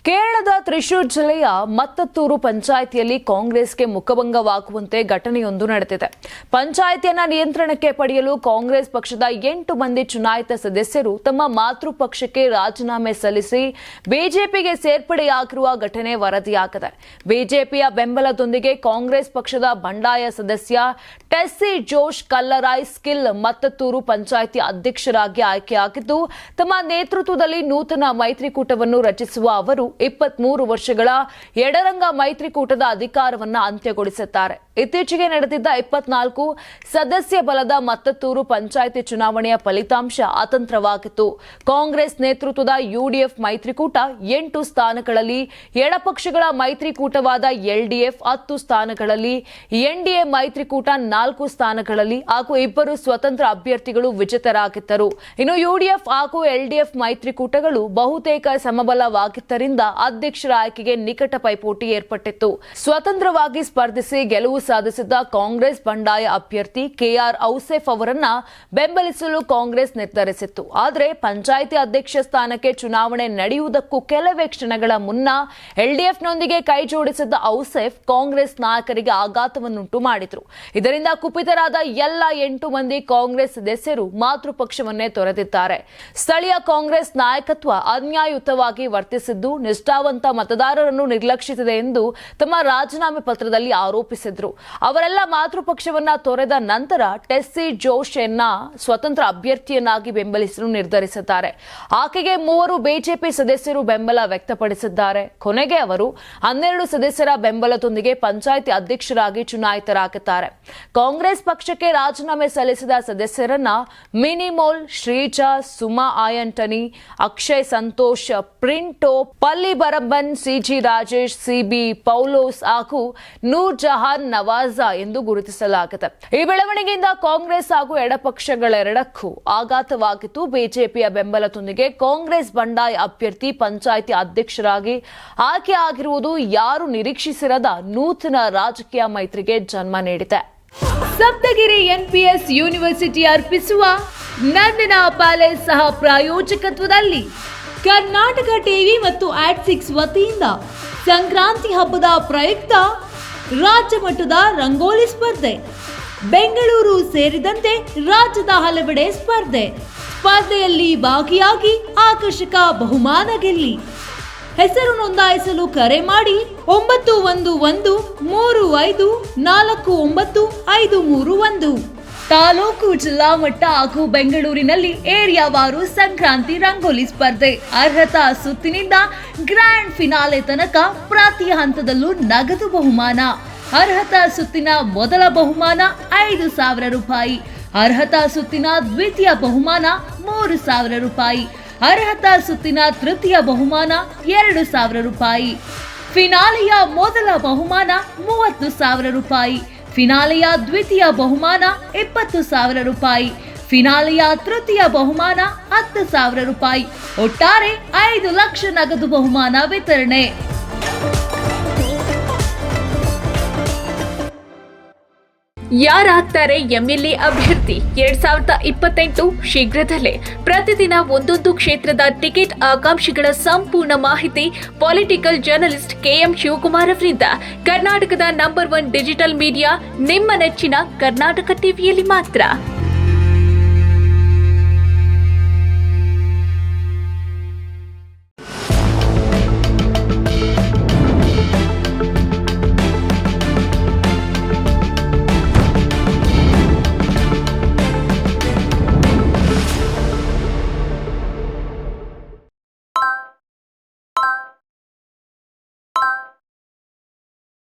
ಕೇರಳದ ತ್ರಿಶೂರ್ ಜಿಲ್ಲೆಯ ಮತ್ತತ್ತೂರು ಪಂಚಾಯಿತಿಯಲ್ಲಿ ಕಾಂಗ್ರೆಸ್ಗೆ ಮುಖಭಂಗವಾಗುವಂತೆ ಘಟನೆಯೊಂದು ನಡೆದಿದೆ. ಪಂಚಾಯಿತಿಯನ್ನ ನಿಯಂತ್ರಣಕ್ಕೆ ಪಡೆಯಲು ಕಾಂಗ್ರೆಸ್ ಪಕ್ಷದ 8 ಮಂದಿ ಚುನಾಯಿತ ಸದಸ್ಯರು ತಮ್ಮ ಮಾತೃ ಪಕ್ಷಕ್ಕೆ ರಾಜೀನಾಮೆ ಸಲ್ಲಿಸಿ ಬಿಜೆಪಿಗೆ ಸೇರ್ಪಡೆಯಾಗಿರುವ ಘಟನೆ ವರದಿಯಾಗಿದೆ. ಬಿಜೆಪಿಯ ಬೆಂಬಲದೊಂದಿಗೆ ಕಾಂಗ್ರೆಸ್ ಪಕ್ಷದ ಬಂಡಾಯ ಸದಸ್ಯ ಟೆಸ್ಸಿ ಜೋಶ್ ಕಲ್ಲರಾಯ್ ಸ್ಕಿಲ್ ಮತ್ತತ್ತೂರು ಪಂಚಾಯಿತಿ ಅಧ್ಯಕ್ಷರಾಗಿ ಆಯ್ಕೆಯಾಗಿದ್ದು, ತಮ್ಮ ನೇತೃತ್ವದಲ್ಲಿ ನೂತನ ಮೈತ್ರಿಕೂಟವನ್ನು ರಚಿಸುವ ಅವರು 23 ವರ್ಷಗಳ ಎಡರಂಗ ಮೈತ್ರಿಕೂಟದ ಅಧಿಕಾರವನ್ನು ಅಂತ್ಯಗೊಳಿಸುತ್ತಾರೆ. ಇತ್ತೀಚೆಗೆ ನಡೆದಿದ್ದ 24 ಸದಸ್ಯ ಬಲದ ಮತ್ತತ್ತೂರು ಪಂಚಾಯಿತಿ ಚುನಾವಣೆಯ ಫಲಿತಾಂಶ ಅತಂತ್ರವಾಗಿತ್ತು. ಕಾಂಗ್ರೆಸ್ ನೇತೃತ್ವದ ಯುಡಿಎಫ್ ಮೈತ್ರಿಕೂಟ 8 ಸ್ಥಾನಗಳಲ್ಲಿ, ಎಡಪಕ್ಷಗಳ ಮೈತ್ರಿಕೂಟವಾದ ಎಲ್ಡಿಎಫ್ 10 ಸ್ಥಾನಗಳಲ್ಲಿ, ಎನ್ಡಿಎ ಮೈತ್ರಿಕೂಟ 4 ಸ್ಥಾನಗಳಲ್ಲಿ ಹಾಗೂ 2 ಸ್ವತಂತ್ರ ಅಭ್ಯರ್ಥಿಗಳು ವಿಜೇತರಾಗಿದ್ದರು. ಇನ್ನು ಯುಡಿಎಫ್ ಹಾಗೂ ಎಲ್ಡಿಎಫ್ ಮೈತ್ರಿಕೂಟಗಳು ಬಹುತೇಕ ಸಮಬಲವಾಗಿದ್ದರಿಂದ ಅಧ್ಯಕ್ಷರ ಆಯ್ಕೆಗೆ ನಿಕಟ ಪೈಪೋಟಿ ಏರ್ಪಟ್ಟಿತ್ತು. ಸ್ವತಂತ್ರವಾಗಿ ಸ್ಪರ್ಧಿಸಿ ಗೆಲುವು ಸಾಧಿಸಿದ್ದ ಕಾಂಗ್ರೆಸ್ ಬಂಡಾಯ ಅಭ್ಯರ್ಥಿ ಕೆಆರ್ ಔಸೇಫ್ ಅವರನ್ನ ಬೆಂಬಲಿಸಲು ಕಾಂಗ್ರೆಸ್ ನಿರ್ಧರಿಸಿತ್ತು. ಆದರೆ ಪಂಚಾಯಿತಿ ಅಧ್ಯಕ್ಷ ಸ್ಥಾನಕ್ಕೆ ಚುನಾವಣೆ ನಡೆಯುವುದಕ್ಕೂ ಕೆಲವೇ ಕ್ಷಣಗಳ ಮುನ್ನ ಎಲ್ಡಿಎಫ್ನೊಂದಿಗೆ ಕೈ ಜೋಡಿಸಿದ್ದ ಔಸೇಫ್ ಕಾಂಗ್ರೆಸ್ ನಾಯಕರಿಗೆ ಆಘಾತವನ್ನುಂಟು ಮಾಡಿದ್ರು. ಇದರಿಂದ ಕುಪಿತರಾದ ಎಲ್ಲ 8 ಮಂದಿ ಕಾಂಗ್ರೆಸ್ ಸದಸ್ಯರು ಮಾತೃಪಕ್ಷವನ್ನೇ ತೊರೆದಿದ್ದಾರೆ. ಸ್ಥಳೀಯ ಕಾಂಗ್ರೆಸ್ ನಾಯಕತ್ವ ಅನ್ಯಾಯಯುತವಾಗಿ ವರ್ತಿಸಿದ್ದು, ನಿಷ್ಠಾವಂತ ಮತದಾರರನ್ನು ನಿರ್ಲಕ್ಷಿಸಿದೆ ಎಂದು ತಮ್ಮ ರಾಜೀನಾಮೆ ಪತ್ರದಲ್ಲಿ ಆರೋಪಿಸಿದ್ರು. ಅವರೆಲ್ಲ ಮಾತೃಪಕ್ಷವನ್ನ ತೊರೆದ ನಂತರ ಟೆಸ್ಸಿ ಜೋಶ್ಯನ್ನ ಸ್ವತಂತ್ರ ಅಭ್ಯರ್ಥಿಯನ್ನಾಗಿ ಬೆಂಬಲಿಸಲು ನಿರ್ಧರಿಸಿದ್ದಾರೆ. ಆಕೆಗೆ 3 ಬಿಜೆಪಿ ಸದಸ್ಯರು ಬೆಂಬಲ ವ್ಯಕ್ತಪಡಿಸಿದ್ದಾರೆ. ಕೊನೆಗೆ ಅವರು 12 ಸದಸ್ಯರ ಬೆಂಬಲದೊಂದಿಗೆ ಪಂಚಾಯಿತಿ ಅಧ್ಯಕ್ಷರಾಗಿ ಚುನಾಯಿತರಾಗಿದ್ದಾರೆ. ಕಾಂಗ್ರೆಸ್ ಪಕ್ಷಕ್ಕೆ ರಾಜೀನಾಮೆ ಸಲ್ಲಿಸಿದ ಸದಸ್ಯರನ್ನ ಮಿನಿಮೋಲ್, ಶ್ರೀಜಾ, ಸುಮಾ ಆಯಂಟನಿ, ಅಕ್ಷಯ್ ಸಂತೋಷ್, ಪ್ರಿಂಟೋ, ಪಲ್ಲಿ ಬರಬ್ಬನ್, ಸಿಜಿ ರಾಜೇಶ್, ಸಿಬಿ ಪೌಲೋಸ್ ಹಾಗೂ ನೂರ್ ಜಹಾನ್ ನವಾಜಾ ಎಂದು ಗುರುತಿಸಲಾಗಿದೆ. ಈ ಬೆಳವಣಿಗೆಯಿಂದ ಕಾಂಗ್ರೆಸ್ ಹಾಗೂ ಎಡಪಕ್ಷಗಳೆರಡಕ್ಕೂ ಆಘಾತವಾಗಿತ್ತು. ಬಿಜೆಪಿಯ ಬೆಂಬಲದೊಂದಿಗೆ ಕಾಂಗ್ರೆಸ್ ಬಂಡಾಯ ಅಭ್ಯರ್ಥಿ ಪಂಚಾಯಿತಿ ಅಧ್ಯಕ್ಷರಾಗಿ ಆಯ್ಕೆ ಆಗಿರುವುದು ಯಾರು ನಿರೀಕ್ಷಿಸಿರದ ನೂತನ ರಾಜಕೀಯ ಮೈತ್ರಿಗೆ ಜನ್ಮ ನೀಡಿದೆ. ಸಪ್ತಗಿರಿ ಎನ್ಪಿಎಸ್ ಯೂನಿವರ್ಸಿಟಿ ಅರ್ಪಿಸುವ ನಂದನ ಪ್ಯಾಲೇಸ್ ಸಹ ಪ್ರಾಯೋಜಕತ್ವದಲ್ಲಿ ಕರ್ನಾಟಕ ಟಿವಿ ಮತ್ತು ಆಟ್6 ವತಿಯಿಂದ ಸಂಕ್ರಾಂತಿ ಹಬ್ಬದ ಪ್ರಯುಕ್ತ ರಾಜ್ಯ ಮಟ್ಟದ ರಂಗೋಲಿ ಸ್ಪರ್ಧೆ, ಬೆಂಗಳೂರು ಸೇರಿದಂತೆ ರಾಜ್ಯದ ಹಲವೆಡೆ ಸ್ಪರ್ಧೆಯಲ್ಲಿ ಭಾಗಿಯಾಗಿ ಆಕರ್ಷಕ ಬಹುಮಾನ ಗೆಲ್ಲಿ. ಹೆಸರು ನೋಂದಾಯಿಸಲು ಕರೆ ಮಾಡಿ 9113549531. ತಾಲೂಕು, ಜಿಲ್ಲಾ ಮಟ್ಟ ಹಾಗೂ ಬೆಂಗಳೂರಿನಲ್ಲಿ ಏರಿಯಾವಾರು ಸಂಕ್ರಾಂತಿ ರಂಗೋಲಿ ಸ್ಪರ್ಧೆ. ಅರ್ಹತಾ ಸುತ್ತಿನಿಂದ ಗ್ರ್ಯಾಂಡ್ ಫಿನಾಲೆ ತನಕ ಪ್ರತಿ ಹಂತದಲ್ಲೂ ನಗದು ಬಹುಮಾನ. ಅರ್ಹತಾ ಸುತ್ತಿನ ಮೊದಲ ಬಹುಮಾನ 5,000 ರೂಪಾಯಿ. ಅರ್ಹತಾ ಸುತ್ತಿನ ದ್ವಿತೀಯ ಬಹುಮಾನ 3,000 ರೂಪಾಯಿ. ಅರ್ಹತಾ ಸುತ್ತಿನ ತೃತೀಯ ಬಹುಮಾನ 2,000 ರೂಪಾಯಿ. ಫಿನಾಲೆಯ ಮೊದಲ ಬಹುಮಾನ 30,000 ರೂಪಾಯಿ. ಫಿನಾಲೆಯ ದ್ವಿತೀಯ ಬಹುಮಾನ 20,000 ರೂಪಾಯಿ. ಫಿನಾಲೆಯ ತೃತೀಯ ಬಹುಮಾನ 10,000 ರೂಪಾಯಿ. ಒಟ್ಟಾರೆ 5 ಲಕ್ಷ ನಗದು ಬಹುಮಾನ ವಿತರಣೆ. ಯಾರಾಗ್ತಾರೆ ಎಂಎಲ್ಎ ಅಭ್ಯರ್ಥಿ 2028 ಶೀಘ್ರದಲ್ಲೇ. ಪ್ರತಿದಿನ ಒಂದೊಂದು ಕ್ಷೇತ್ರದ ಟಿಕೆಟ್ ಆಕಾಂಕ್ಷಿಗಳ ಸಂಪೂರ್ಣ ಮಾಹಿತಿ ಪೊಲಿಟಿಕಲ್ ಜರ್ನಲಿಸ್ಟ್ ಕೆಎಂ ಶಿವಕುಮಾರ್ ಅವರಿಂದ. ಕರ್ನಾಟಕದ ನಂಬರ್ 1 ಡಿಜಿಟಲ್ ಮೀಡಿಯಾ ನಿಮ್ಮ ನೆಚ್ಚಿನ ಕರ್ನಾಟಕ ಟಿವಿಯಲ್ಲಿ ಮಾತ್ರ.